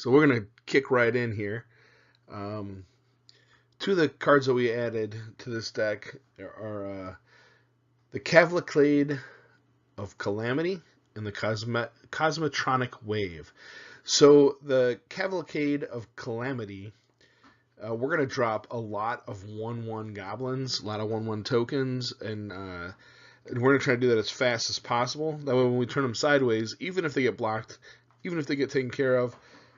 So we're going to kick right in here. Two of the cards that we added to this deck are the Cavalcade of Calamity and the Cosmotronic Wave. So the Cavalcade of Calamity, we're going to drop a lot of 1/1 goblins, a lot of 1/1 tokens, and we're going to try to do that as fast as possible. That way when we turn them sideways, even if they get blocked, even if they get taken care of,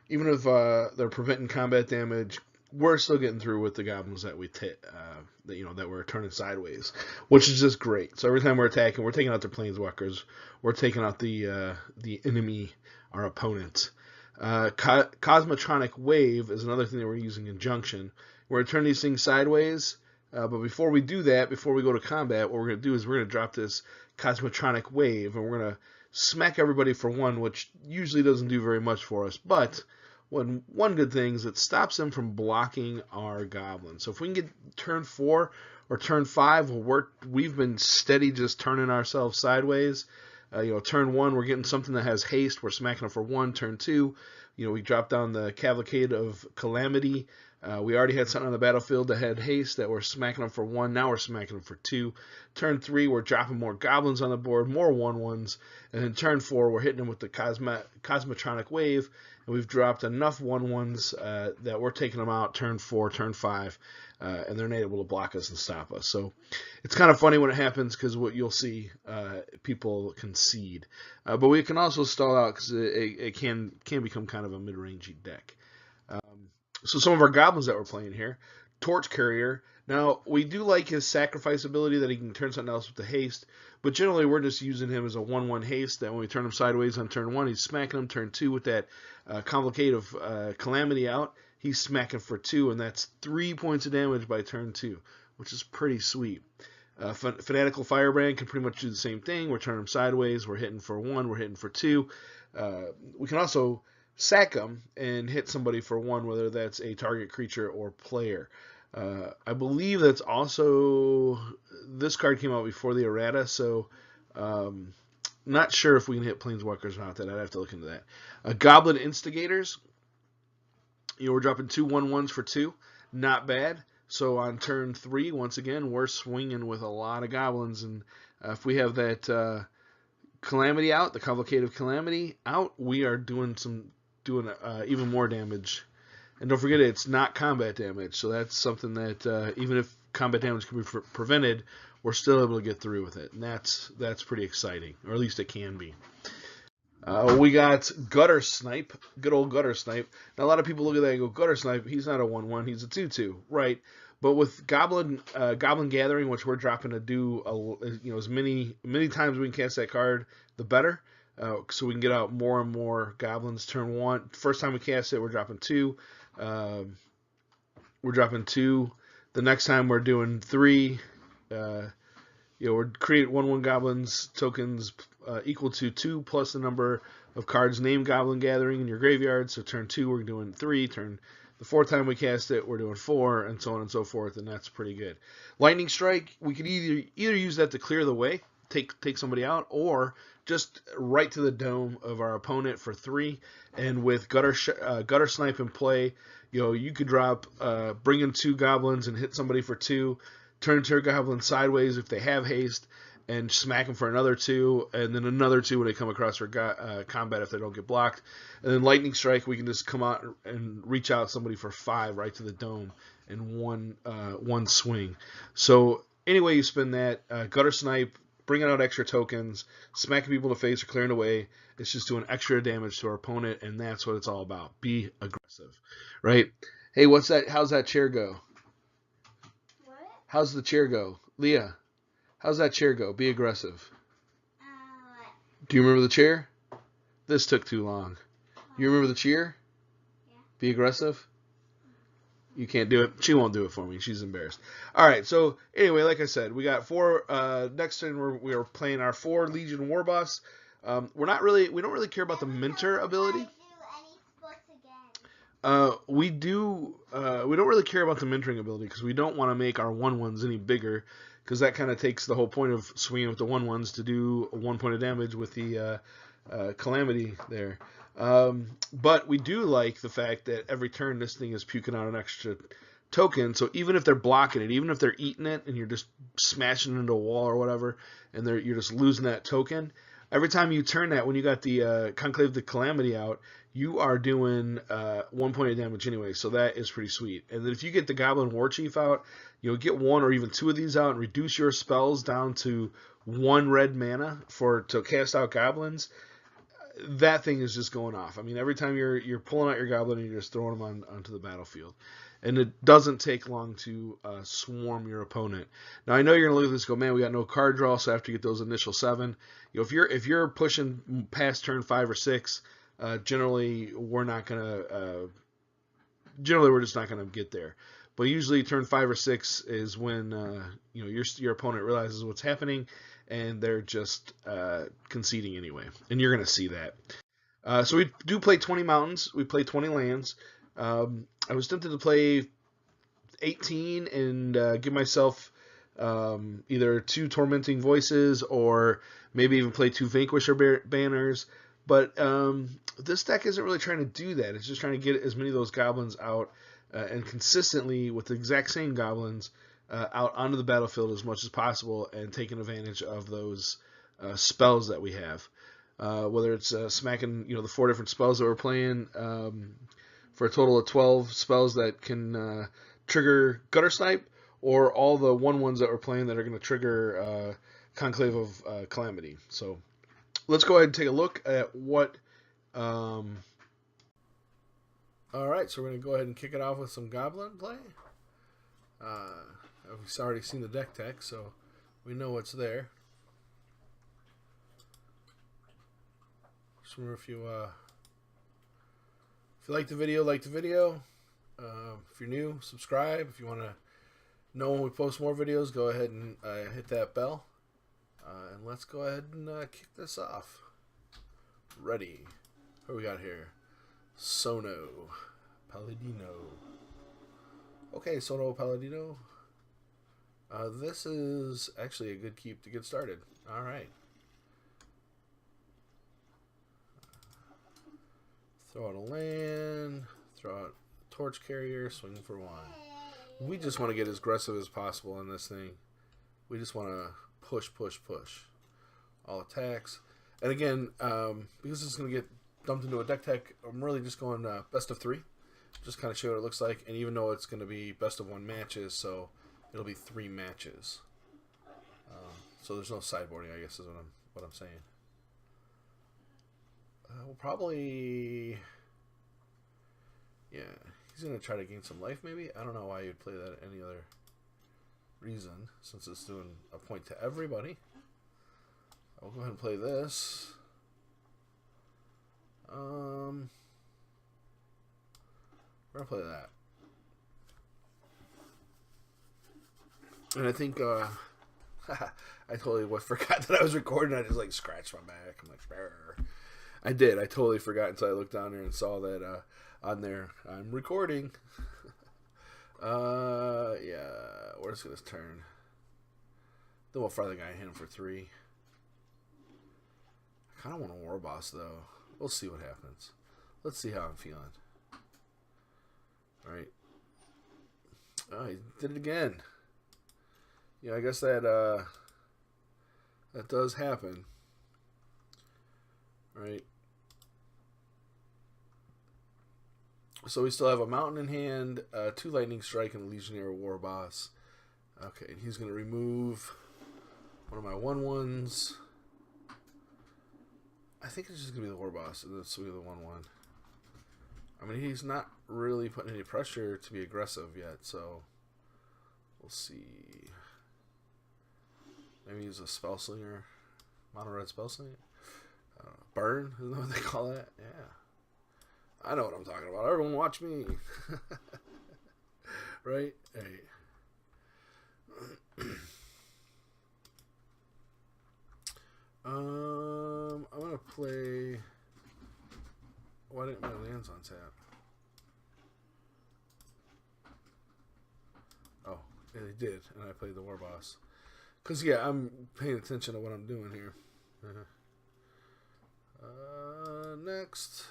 even if they're preventing combat damage, we're still getting through with the goblins that that we're turning sideways, which is just great. So every time we're attacking, we're taking out their planeswalkers, we're taking out the enemy, our opponent. Cosmotronic Wave is another thing that we're using in Junction. We're going to turn these things sideways, but before we do that, before we go to combat, what we're going to do is we're going to drop this Cosmotronic Wave, and we're going to smack everybody for 1, which usually doesn't do very much for us, but one good thing is it stops them from blocking our goblins. So if we can get turn 4 or turn 5, we've been steady just turning ourselves sideways. Turn 1, we're getting something that has haste. We're smacking them for 1. Turn 2, we drop down the Cavalcade of Calamity. We already had something on the battlefield that had haste that we're smacking them for 1. Now we're smacking them for 2. Turn 3, we're dropping more goblins on the board, more 1/1s. And then turn 4, we're hitting them with the Cosmotronic Wave. And we've dropped enough 1/1s that we're taking them out turn 4, turn 5. And they're not able to block us and stop us. So it's kind of funny when it happens because what you'll see, people concede. But we can also stall out because it can become kind of a mid-rangey deck. So some of our goblins that we're playing here, Torch Courier. Now, we do like his sacrifice ability that he can turn something else with the haste, but generally we're just using him as a 1/1 haste that when we turn him sideways on turn 1, he's smacking him. Turn 2 with that Cavalcade of Calamity out, he's smacking for 2, and that's 3 points of damage by turn 2, which is pretty sweet. Fanatical Firebrand can pretty much do the same thing. We're turning him sideways, we're hitting for 1, we're hitting for 2. We can also sack him and hit somebody for 1, whether that's a target creature or player. I believe that's also, this card came out before the errata, so not sure if we can hit planeswalkers or not. I'd have to look into that. Goblin Instigators, we're dropping 2 1/1s for 2, not bad. So on turn 3, once again, we're swinging with a lot of goblins, and if we have that Calamity out, the Cavalcade of Calamity out, we are doing even more damage. And don't forget, it's not combat damage, so that's something that even if combat damage can be prevented, we're still able to get through with it, and that's pretty exciting, or at least it can be. We got Guttersnipe, good old Guttersnipe. Now a lot of people look at that and go, Guttersnipe, he's not a 1/1, he's a 2/2, right? But with Goblin Gathering, which we're dropping to do, as many times we can cast that card, the better. So we can get out more and more goblins. Turn 1, first time we cast it, we're dropping 2. We're dropping 2. The next time we're doing 3. We're create 1/1 goblins tokens equal to 2 plus the number of cards named Goblin Gathering in your graveyard. So turn 2, we're doing 3. The 4th time we cast it, we're doing 4, and so on and so forth, and that's pretty good. Lightning Strike, we could either use that to clear the way, take somebody out, or just right to the dome of our opponent for 3. And with Guttersnipe in play, you could drop, bring in 2 goblins and hit somebody for 2, turn your goblin sideways if they have haste, and smack them for another 2, and then another 2 when they come across for combat if they don't get blocked. And then Lightning Strike, we can just come out and reach out somebody for 5 right to the dome in one swing. So anyway you spin that, Guttersnipe, bringing out extra tokens, smacking people in the face or clearing away, it's just doing extra damage to our opponent, and that's what it's all about. Be aggressive, right? Hey, what's that? How's that chair go? What? How's the chair go? Leah, how's that chair go? Be aggressive. Do you remember the chair? This took too long. You remember the cheer? Yeah. Be aggressive? You can't do it. She won't do it for me. She's embarrassed. All right. So anyway, like I said, we got 4. Next turn, we are playing our 4 Legion Warboss. We don't really care about the mentor ability. We don't really care about the mentoring ability because we don't want to make our 1/1s any bigger, because that kind of takes the whole point of swinging with the 1/1s to do 1 point of damage with the Calamity there. But we do like the fact that every turn this thing is puking out an extra token. So even if they're blocking it, even if they're eating it, and you're just smashing it into a wall or whatever, and you're just losing that token, every time you turn that, when you got the Conclave of Calamity out, you are doing 1 point of damage anyway. So that is pretty sweet. And then if you get the Goblin Warchief out, you'll get 1 or even 2 of these out and reduce your spells down to 1 red mana to cast out goblins. That thing is just going off. I mean, every time you're pulling out your goblin and you're just throwing them onto the battlefield, and it doesn't take long to swarm your opponent. Now I know you're gonna look at this and go, man, we got no card draw, so after you get those initial 7, if you're pushing past turn 5 or 6, generally we're just not gonna get there. But usually turn 5 or 6 is when your opponent realizes what's happening, and they're just conceding anyway. And you're going to see that. So we do play 20 mountains. We play 20 lands. I was tempted to play 18 and give myself either 2 Tormenting Voices or maybe even play 2 Vanquisher Banners. But this deck isn't really trying to do that. It's just trying to get as many of those goblins out and consistently with the exact same goblins out onto the battlefield as much as possible, and taking advantage of those spells that we have. Whether it's smacking, the 4 different spells that we're playing for a total of 12 spells that can trigger Guttersnipe, or all the 1/1s that we're playing that are going to trigger Conclave of Calamity. So let's go ahead and take a look at what... Alright, so we're going to go ahead and kick it off with some Goblin play. We've already seen the deck tech, so we know what's there. Just remember, if you like the video, if you're new, subscribe. If you want to know when we post more videos, go ahead and hit that bell. And let's go ahead and kick this off. Ready. What we got here? Sono Paladino. Okay, Sono Paladino. This is actually a good keep to get started. Alright. Throw out a land. Throw out Torch Courier. Swing for 1. We just want to get as aggressive as possible in this thing. We just want to push. All attacks. And again, because this is going to get dumped into a deck tech, I'm really just going best of 3. Just kind of show what it looks like. And even though it's going to be best of 1 matches, so it'll be 3 matches. So there's no sideboarding, I guess, is what I'm saying. We'll probably... Yeah, he's going to try to gain some life, maybe? I don't know why you'd play that any other reason, since it's doing a point to everybody. I'll go ahead and play this. We're going to play that. And I think, I totally forgot that I was recording. I just, scratched my back. I'm like, brr. I did. I totally forgot until I looked down there and saw that on there. I'm recording. Yeah. We're just going to turn. Then we'll fire the guy and hit him for 3. I kind of want a Warboss, though. We'll see what happens. Let's see how I'm feeling. Alright. Oh, he did it again. Yeah, I guess that does happen. Right. So we still have a Mountain in hand, 2 Lightning Strike, and a Legion Warboss. Okay, and he's going to remove one of my 1/1s. I think it's just going to be the Warboss, and this will be the 1/1. I mean, he's not really putting any pressure to be aggressive yet, so we'll see. Maybe use a Spell Slinger, Mono Red Spell Slinger. Burn, isn't that what they call that? Yeah. I know what I'm talking about. Everyone watch me. Right? Hey. I'm gonna play. Why didn't my lands on tap? Oh, yeah, they did, and I played the Warboss. Cause yeah, I'm paying attention to what I'm doing here. Next.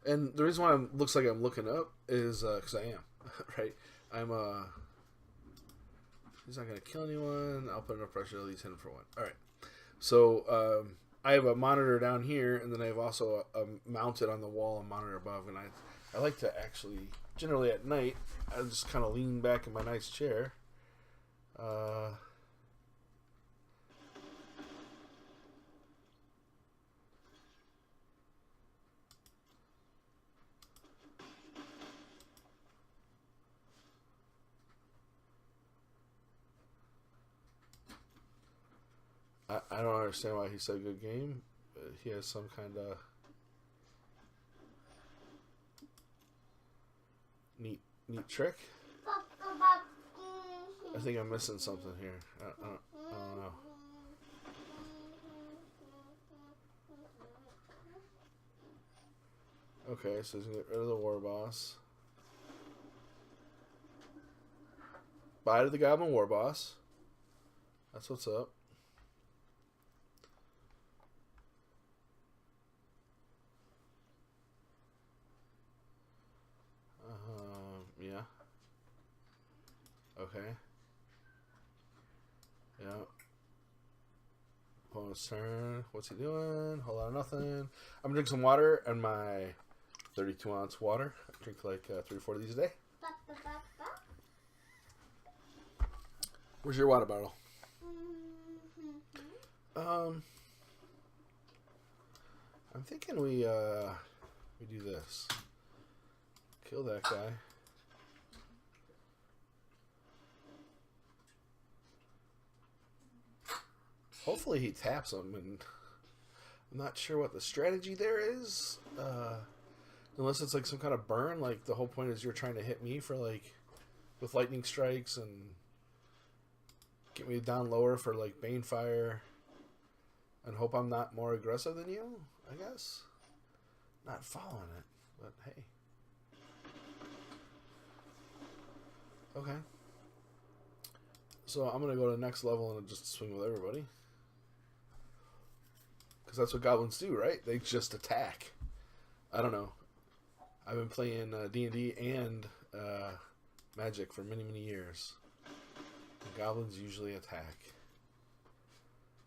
And the reason why it looks like I'm looking up is because I am, right? I'm he's not gonna kill anyone. I'll put enough pressure to he's hitting for one. All right. So I have a monitor down here, and then I have also mounted on the wall a monitor above. And I like to actually, generally at night, I just kind of lean back in my nice chair. I don't understand why he said good game. He has some kind of neat trick. I think I'm missing something here. I don't know. Okay, so he's going to get rid of the Warboss. Bye to the Goblin Warboss. That's what's up. Yeah. Okay. Yeah. Opponent's turn. What's he doing? Whole lot of nothing. I'm gonna drink some water and my 32-ounce water. I drink like 3 or 4 of these a day. Where's your water bottle? I'm thinking we do this. Kill that guy. Hopefully he taps him, and I'm not sure what the strategy there is. Unless it's like some kind of burn, like the whole point is you're trying to hit me for like with lightning strikes and get me down lower for like Banefire and hope I'm not more aggressive than you, I guess. Not following it, but hey. Okay. So I'm going to go to the next level and just swing with everybody. Because that's what goblins do, right? They just attack. I don't know. I've been playing D&D and Magic for many, many years. And goblins usually attack.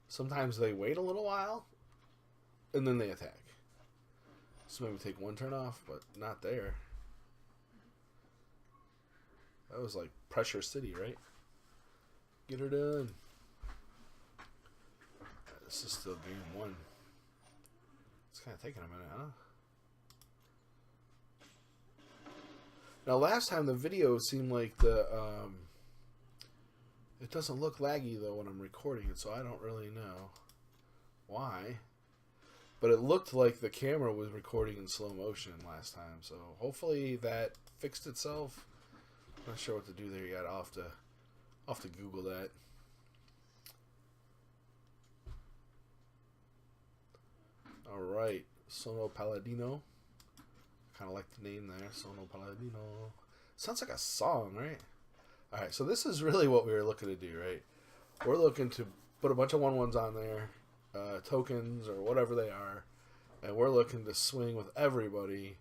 Sometimes they wait a little while, and then they attack. So maybe take one turn off, but not there. That was like Pressure City, right? Get her done. This is still game 1. It's kind of taking a minute, huh? Now, last time the video seemed like the it doesn't look laggy though when I'm recording it, so I don't really know why. But it looked like the camera was recording in slow motion last time, so hopefully that fixed itself. I'm not sure what to do there yet. I'll have to Google that. Alright, Sono Paladino. Kind of like the name there, Sono Paladino. Sounds like a song, right? Alright, so this is really what we were looking to do, right? We're looking to put a bunch of 1/1s on there, tokens or whatever they are, and we're looking to swing with everybody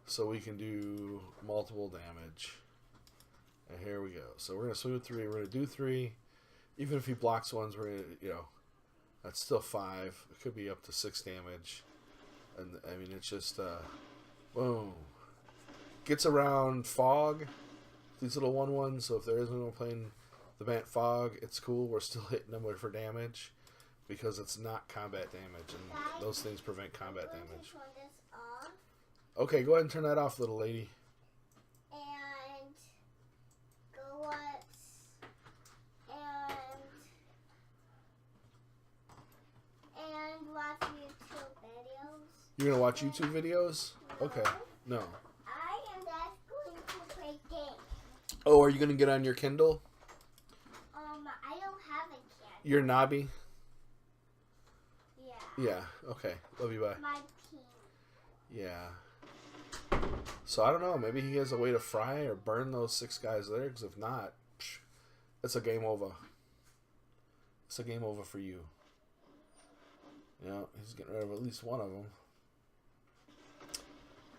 so we can do multiple damage. And here we go. So we're going to swing with 3. We're going to do 3. Even if he blocks ones, we're going to, that's still 5. It could be up to 6 damage. And, I mean, it's just, boom. Gets around Fog. These little 1/1s. So if there is anyone playing the Bant Fog, it's cool. We're still hitting them for damage. Because it's not combat damage. And those things prevent combat damage. Okay, go ahead and turn that off, little lady. Watch YouTube videos. You're gonna watch YouTube videos? Okay. No. I am just going to play games. Oh, are you gonna get on your Kindle? I don't have a Kindle. Your Nobby? Yeah. Yeah. Okay. Love you. Bye. My team. Yeah. So I don't know. Maybe he has a way to fry or burn those 6 guys there. Because if not, it's a game over. It's a game over for you. He's getting rid of at least one of them.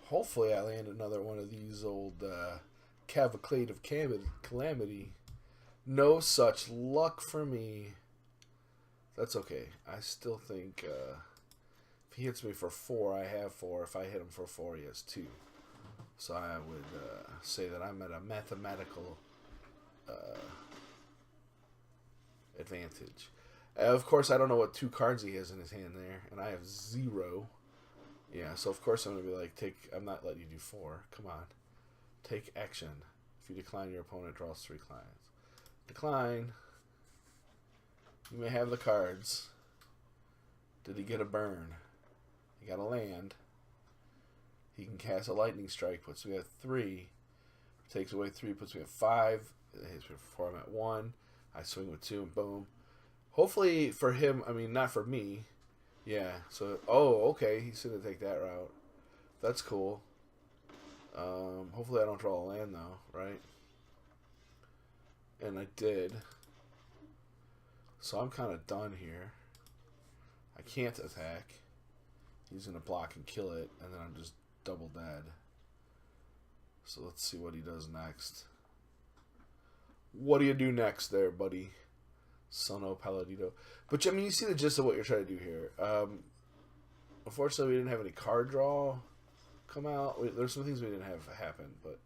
Hopefully I land another one of these old Cavalcade of Calamity. No such luck for me. That's okay. I still think if he hits me for 4, I have 4. If I hit him for 4, he has 2. So I would say that I'm at a mathematical advantage. Of course, I don't know what 2 cards he has in his hand there, and I have 0. Yeah, so of course I'm going to be like, I'm not letting you do 4. Come on. Take action. If you decline, your opponent draws 3 cards. Decline. You may have the cards. Did he get a burn? He got a land. He can cast a lightning strike, puts me at 3. Takes away 3, puts me at 5. It hits me for 4, I'm at 1. I swing with 2 and boom. Hopefully for him, I mean not for me. Yeah, so, oh, okay, he's going to take that route. That's cool. Hopefully I don't draw a land though, right? And I did. So I'm kind of done here. I can't attack. He's going to block and kill it, and then I'm just double dead. So let's see what he does next. What do you do next there, buddy? Sono Paladino. But, I mean, you see the gist of what you're trying to do here. Unfortunately, we didn't have any card draw come out. There's some things we didn't have happen, but,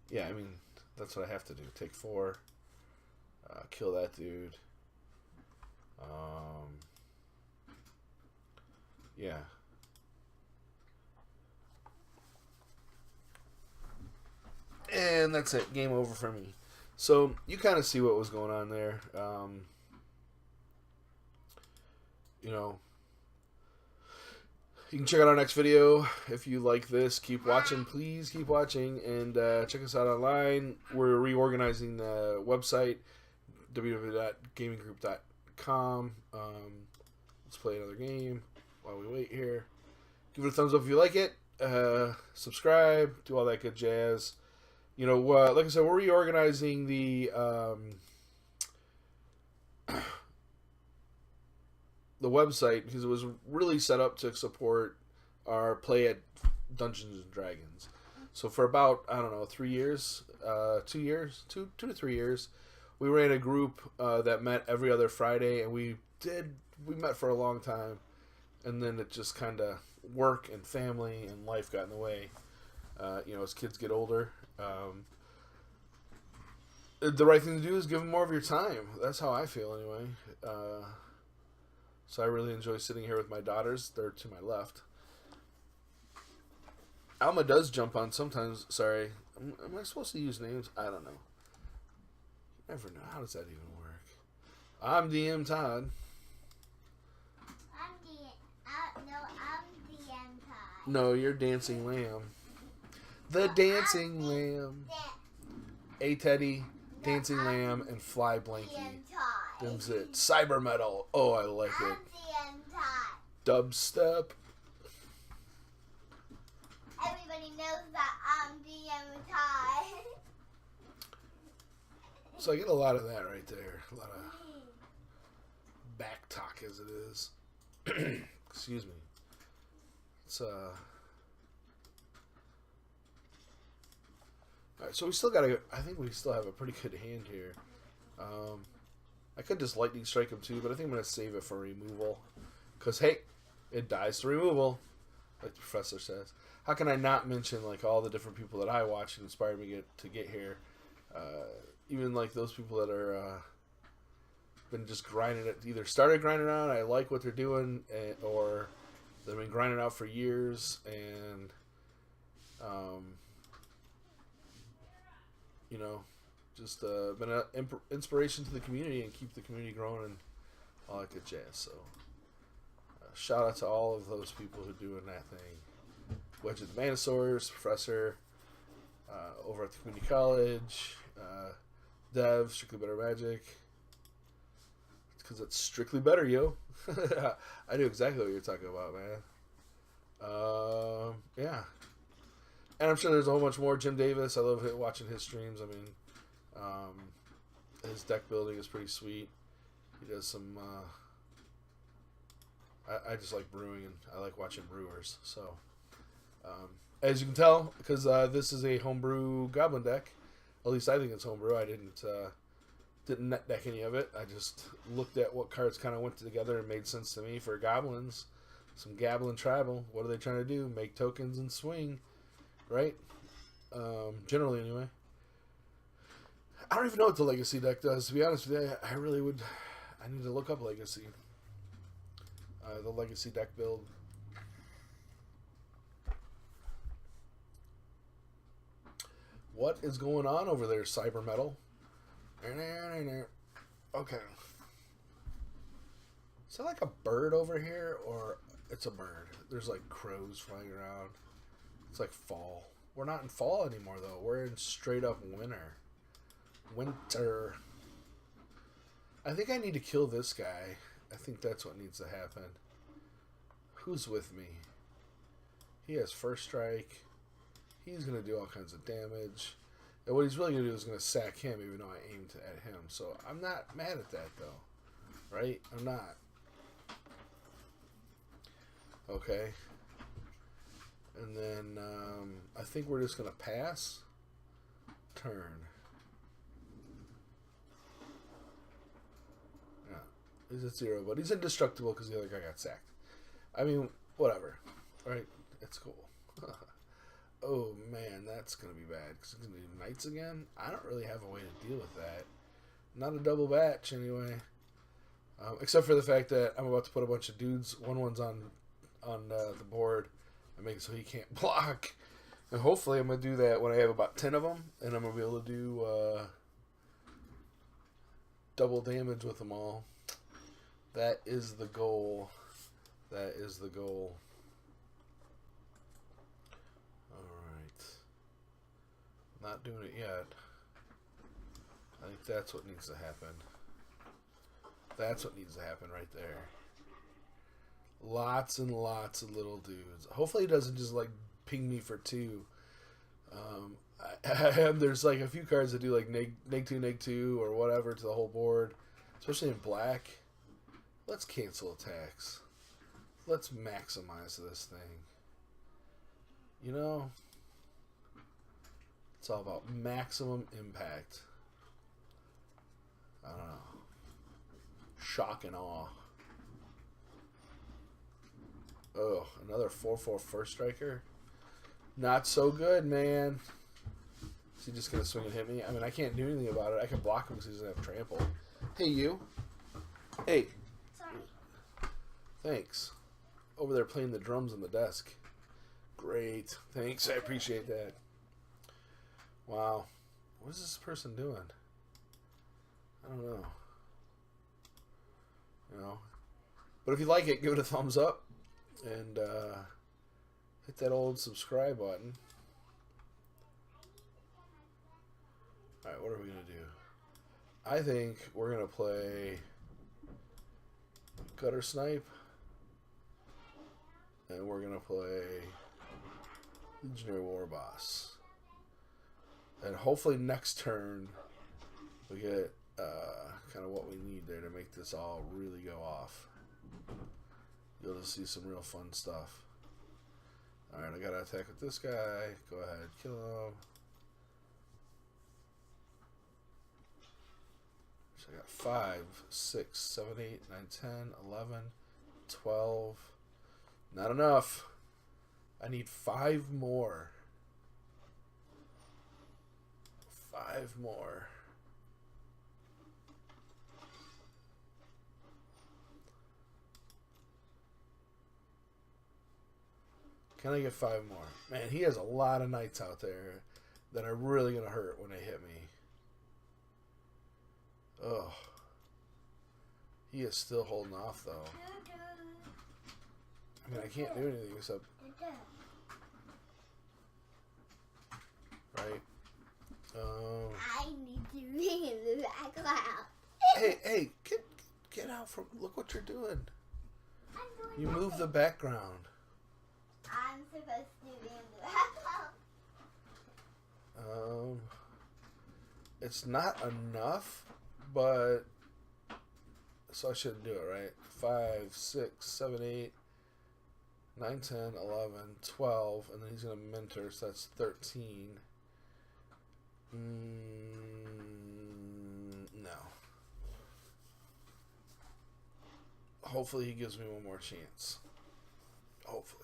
yeah, I mean, that's what I have to do. Take 4. Kill that dude. Yeah. And that's it. Game over for me. So, you kind of see what was going on there. You know, you can check out our next video. If you like this, keep watching. Please keep watching. And check us out online. We're reorganizing the website, www.gaminggroup.com. Let's play another game while we wait here. Give it a thumbs up if you like it. Subscribe. Do all that good jazz. You know, like I said, we're reorganizing the website because it was really set up to support our play at Dungeons and Dragons. So for about, I don't know, 3 years, 2 years, 2 to 3 years, we ran a group that met every other Friday, and we met for a long time, and then it just kind of work and family and life got in the way. You know, as kids get older, the right thing to do is give them more of your time. That's how I feel anyway. So I really enjoy sitting here with my daughters. They're to my left. Alma does jump on sometimes. Sorry. Am I supposed to use names? I don't know. You never know. How does that even work? I'm DM Todd. I'm DM Todd. No, you're Dancing Lamb. The Dancing Lamb. A Teddy, Dancing Lamb, and Fly Blanky. Them's it. Cyber Metal. Oh, I like it. Dubstep. Everybody knows that I'm DM Todd. So I get a lot of that right there. A lot of back talk as it is. Excuse me. It's Alright, so we still got I think we still have a pretty good hand here. I could just lightning strike him too, but I think I'm going to save it for removal. Because, hey, it dies to removal, like the professor says. How can I not mention, like, all the different people that I watch and inspire me to get here? Even, like, those people that are been just grinding it, either started grinding out, I like what they're doing, or they've been grinding out for years, and, you know, just been an inspiration to the community and keep the community growing and all that good jazz. So, shout out to all of those people who are doing that thing. Wedge of the Manosaurs, Professor, over at the community college, Dev, Strictly Better Magic. Because it's strictly better, yo. I knew exactly what you're talking about, man. Yeah. And I'm sure there's a whole bunch more. Jim Davis, I love watching his streams. I mean, his deck building is pretty sweet. He does some I just like brewing, and I like watching brewers. So, as you can tell, because this is a homebrew Goblin deck, at least I think it's homebrew. I didn't net deck any of it. I just looked at what cards kind of went together and made sense to me for Goblins. Some Goblin tribal. What are they trying to do? Make tokens and swing, right? Generally, anyway. I don't even know what the Legacy deck does. To be honest with you, I really would. I need to look up Legacy. The Legacy deck build. What is going on over there, Cyber Metal? Okay. Is that like a bird over here, or it's a bird? There's like crows flying around. It's like fall. We're not in fall anymore, though. We're in straight up winter. Winter. I think I need to kill this guy. I think that's what needs to happen. Who's with me? He has first strike. He's going to do all kinds of damage. And what he's really going to do is going to sack him, even though I aimed at him. So I'm not mad at that, though. Right? I'm not. Okay. And then I think we're just going to pass. Turn. Yeah. He's at 0, but he's indestructible because the other guy got sacked. I mean, whatever. Right? It's cool. Oh, man, that's going to be bad. Because it's going to do knights again? I don't really have a way to deal with that. Not a double batch, anyway. Except for the fact that I'm about to put a bunch of dudes. One's on the board. And make it so he can't block. And hopefully I'm going to do that when I have about 10 of them. And I'm going to be able to do double damage with them all. That is the goal. That is the goal. Alright. Not doing it yet. I think that's what needs to happen. That's what needs to happen right there. Lots and lots of little dudes. Hopefully he doesn't just like ping me for 2. There's like a few cards that do like neg 2 or whatever to the whole board. Especially in black. Let's cancel attacks. Let's maximize this thing. You know? It's all about maximum impact. I don't know. Shock and awe. Oh, another 4/4 first striker. Not so good, man. Is he just going to swing and hit me? I mean, I can't do anything about it. I can block him because he doesn't have trample. Hey, you. Hey. Sorry. Thanks. Over there playing the drums on the desk. Great. Thanks. I appreciate that. Wow. What is this person doing? I don't know. You know. But if you like it, give it a thumbs up. And hit that old subscribe button. Alright, what are we going to do? I think we're going to play Guttersnipe. And we're going to play Legion Warboss. And hopefully next turn we get kind of what we need there to make this all really go off. You'll just see some real fun stuff. Alright, I gotta attack with this guy. Go ahead, kill him. So I got 5, 6, 7, 8, 9, 10, 11, 12. Not enough. I need 5 more. 5 more. Can I get 5 more? Man, he has a lot of knights out there that are really going to hurt when they hit me. Ugh. He is still holding off, though. I mean, I can't do anything except... Right? I need to ring in the background. Hey, get out from... Look what you're doing. You move the background. I'm supposed to be in the background. It's not enough, but So I shouldn't do it, right? 5, 6, 7, 8, 9, 10, 11, 12, and then he's going to mentor, so that's 13. No. Hopefully he gives me one more chance. Hopefully.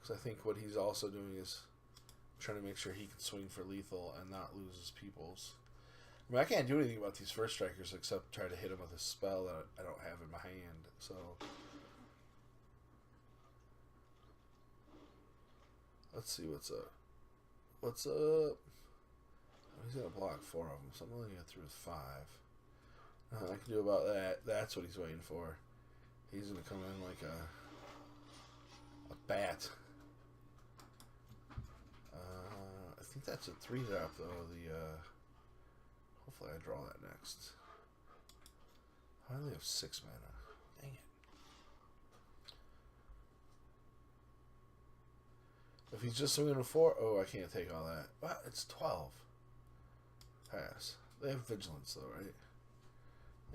Because I think what he's also doing is trying to make sure he can swing for lethal and not lose his peoples. I mean, I can't do anything about these first strikers except try to hit him with a spell that I don't have in my hand. So let's see what's up. What's up? Oh, he's gonna block 4 of them, so I'm only gonna get through with 5. Nothing I can do about that. That's what he's waiting for. He's gonna come in like a bat. I think that's a 3-drop though. Hopefully I draw that next. I only have 6 mana. Dang it. If he's just swinging a 4, oh, I can't take all that. What? It's 12. Pass. They have vigilance though, right?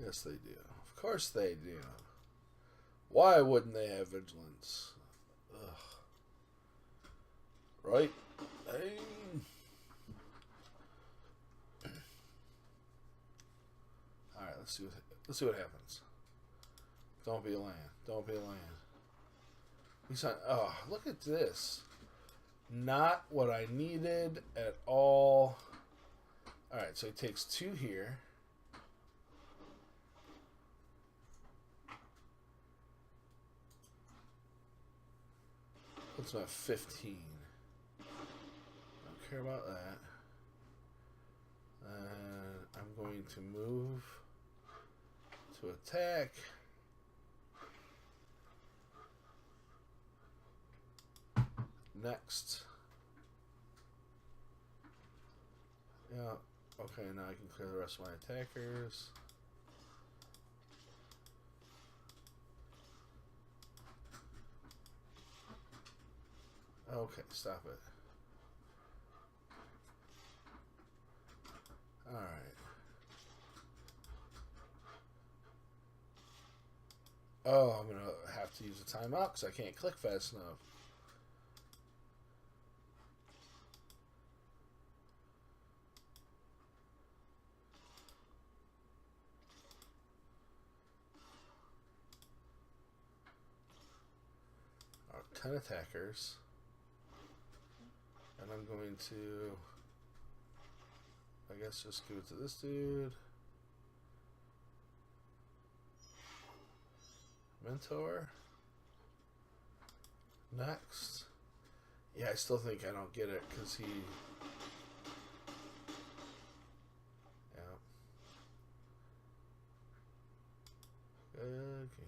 Yes, they do. Of course they do. Why wouldn't they have vigilance? Ugh. Right? Hey. All right, let's see what happens. Don't be a land. Don't be a land. He's on. Oh, look at this. Not what I needed at all. All right, so he takes 2 here. What's my 15? Don't care about that. And I'm going to move to attack. Next. Yeah. Okay, now I can clear the rest of my attackers. Okay, stop it. Alright. Oh, I'm going to have to use a timeout because I can't click fast enough. Our 10 attackers. And I'm going to, I guess, just give it to this dude. Mentor. Next. Yeah, I still think I don't get it because he. Yeah. Okay.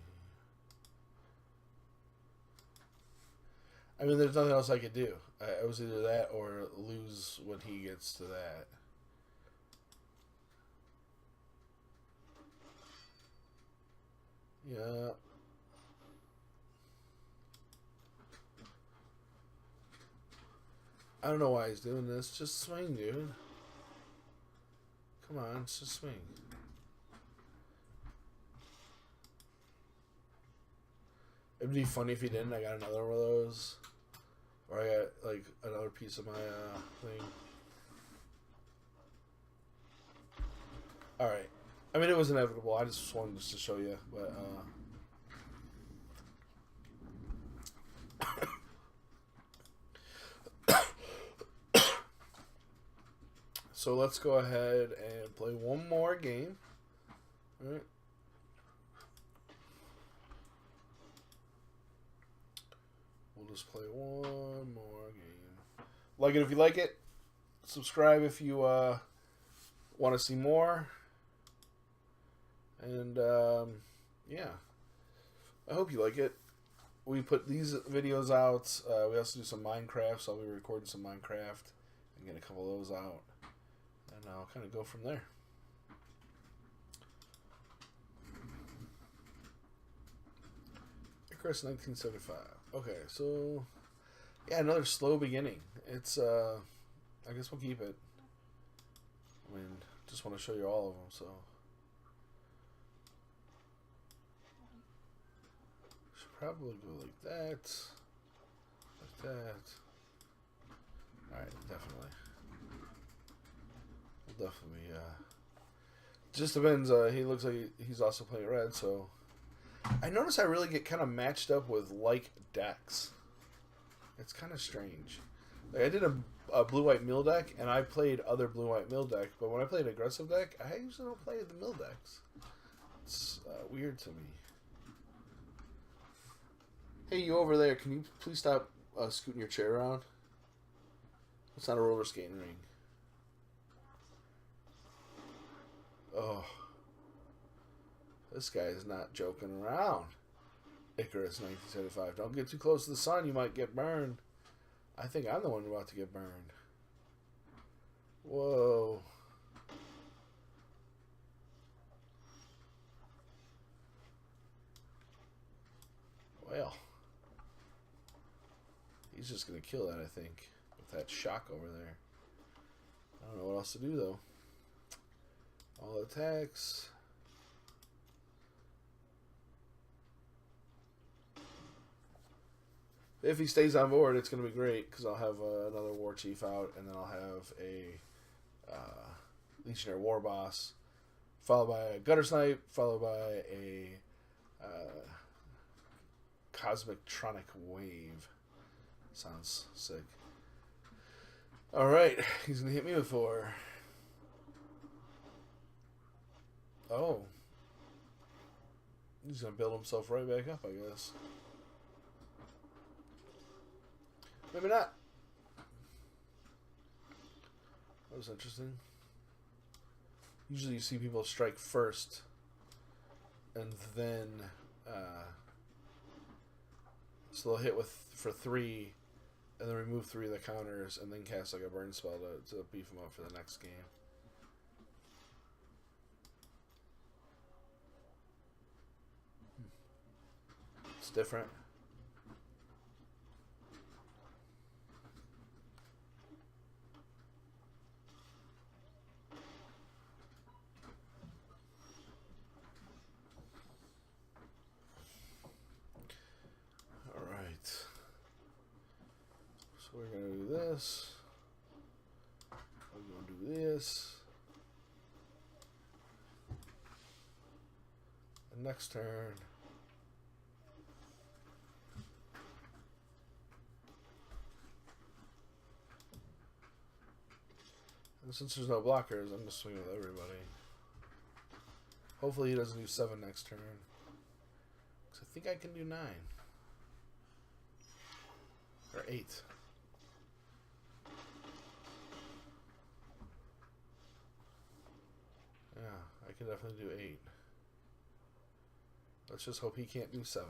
I mean, there's nothing else I could do. I was either that or lose when he gets to that. Yeah. I don't know why he's doing this. Just swing, dude. Come on, just swing. It'd be funny if he didn't. I got another one of those. Or I got, like, another piece of my thing. Alright. I mean, it was inevitable. I just wanted to show you. But, so let's go ahead and play one more game. Alright. We'll just play one more game. Like it if you like it. Subscribe if you want to see more. And yeah, I hope you like it. We put these videos out. We also do some Minecraft, so I'll be recording some Minecraft and get a couple of those out. And I'll kind of go from there. Chris, 1975. Okay, so yeah, another slow beginning. It's I guess we'll keep it. I mean, just want to show you all of them. So should probably go like that, like that. All right, definitely. We'll definitely. Just depends. He looks like he's also playing red, so I notice I really get kind of matched up with like decks. It's kind of strange. Like I did a blue-white mill deck, and I played other blue-white mill deck, but when I played an aggressive deck, I usually don't play the mill decks. It's weird to me. Hey, you over there, can you please stop scooting your chair around? It's not a roller skating ring. Oh. This guy is not joking around. Icarus 1975. Don't get too close to the sun, you might get burned. I think I'm the one about to get burned. Whoa. Well. He's just going to kill that, I think. With that shock over there. I don't know what else to do, though. All attacks. If he stays on board, it's going to be great because I'll have another Warchief out, and then I'll have a Legion Warboss, followed by a Guttersnipe, followed by a Cosmotronic Wave. Sounds sick. All right, he's going to hit me with 4. Oh. He's going to build himself right back up, I guess. Maybe not. That was interesting. Usually you see people strike first, and then so they'll hit for 3, and then remove 3 of the counters, and then cast like a burn spell to beef them up for the next game. It's different. So we're going to do this. We're going to do this. And next turn. And since there's no blockers, I'm just swinging with everybody. Hopefully he doesn't do 7 next turn. Because I think I can do 9. Or 8. Yeah, I can definitely do 8. Let's just hope he can't do 7.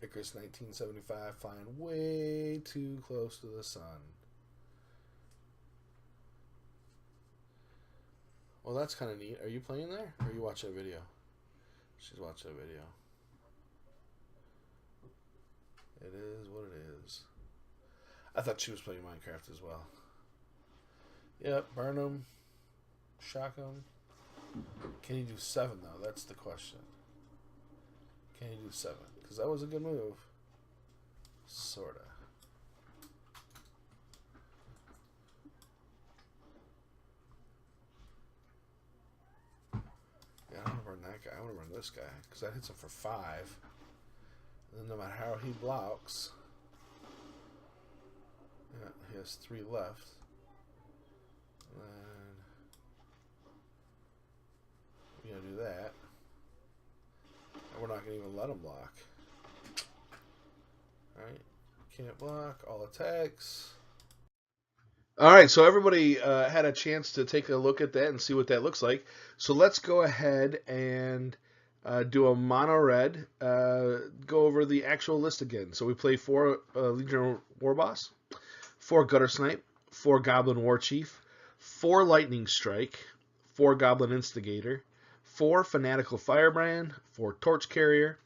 Icarus 1975 flying way too close to the sun. Well, that's kind of neat. Are you playing there? Or are you watching a video? She's watching a video. It is what it is. I thought she was playing Minecraft as well. Yep, burn them. Shock them. Can you do 7 though? That's the question. Can you do 7? Because that was a good move. Sorta. Yeah, I don't want to burn that guy. I want to burn this guy. Because that hits him for 5. And then no matter how he blocks. Yeah, he has 3 left. And then we're going to do that. And we're not going to even let him block. Alright. Can't block. All attacks. Alright, so everybody had a chance to take a look at that and see what that looks like. So let's go ahead and do a mono red. Go over the actual list again. So we play 4 Legion Warboss, 4 Guttersnipe, 4 Goblin Warchief, 4 Lightning Strike, 4 Goblin Instigator, 4 Fanatical Firebrand, 4 Torch Courier,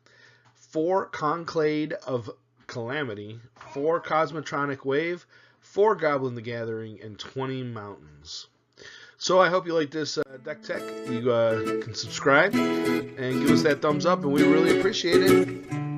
4 Cavalcade of Calamity, 4 Cosmotronic Wave, 4 Goblin Gathering, and 20 Mountains. So I hope you like this deck tech. You can subscribe and give us that thumbs up, and we really appreciate it.